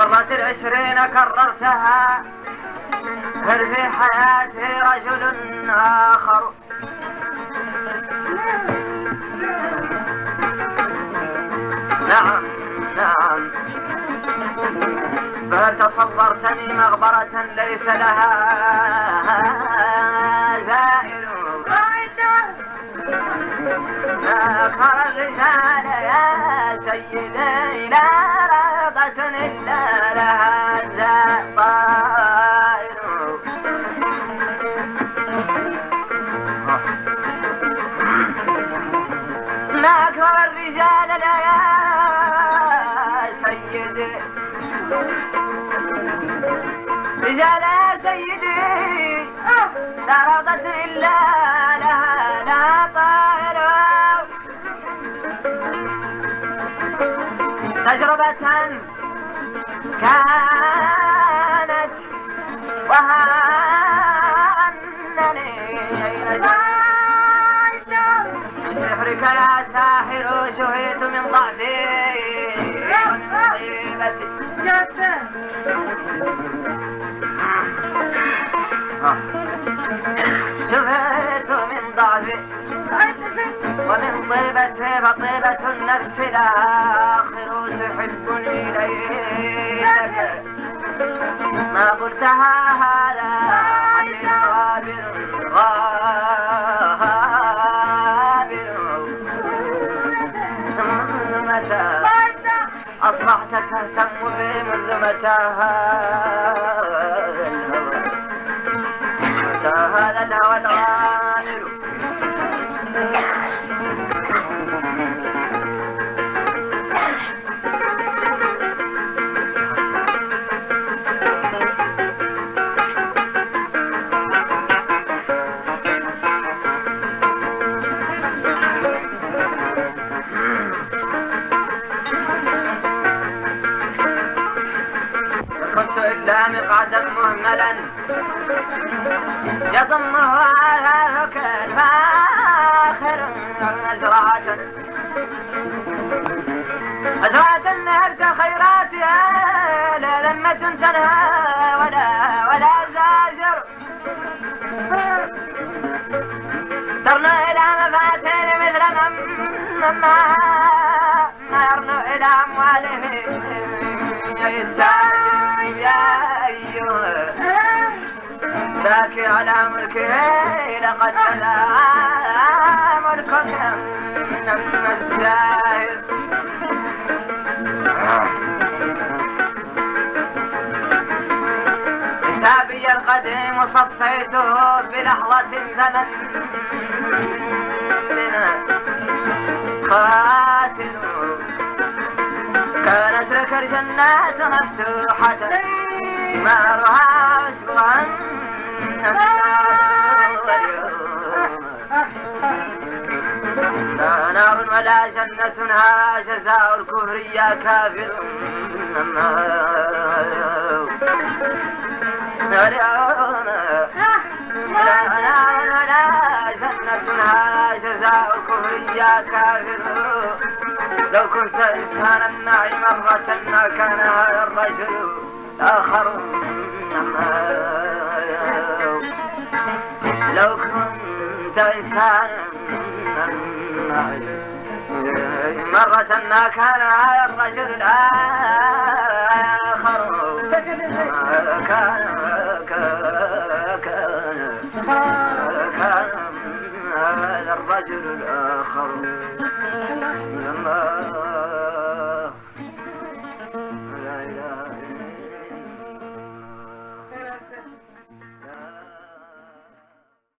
مرت 20 كررتها، هل في حياتي رجل آخر؟ نعم نعم، فهل تصورتني مغبرة ليس لها زائر؟ ما أكثر الرجال يا سيدي، لا رغبة إلا لها زائر. ما أكثر الرجال لا يا سيدي، رجال يا سيدي، لا رغبة إلا لها طائر. تجربة كانت وهانني من سحرك يا ساحر، شهيت من ضعفي ومن طيبتي. شهيت من ضعفي ومن طيبتي، فطيبة النفس لها آخر، تحبني ليتك ما قلتها، هذا حديث غابر. منذ متى أصبحت تهتم بي؟ منذ متى هذا الهوى الغامر؟ كنت إلا مقعدا مهملا يضمه على الفاخر، أزرعة نهبت خيراتها، لا لمة تنهى ولا زاجر. ترنو إلى مفاتن مثل ما يرنو إلى أمواله يتاجر يا أيها، باكي على ملكه لقد بدا ملكك من السائر. كتابي القديم صفيته بلحظة ثمن قاتل، كانت لك الجنات مفتوحة، ثمارها أسبوعا لا نار ولا جنة، ها جزاء الكفر يا كافر. لا نار ولا جنة، ها جزاء الكفر يا كافر. لو كنت إنسانا معي مرة ما كان هذا الرجل آخر. لو كنت إنسانا معي مرة ما كان هذا الرجل الآخر. كان هذا الرجل الآخر.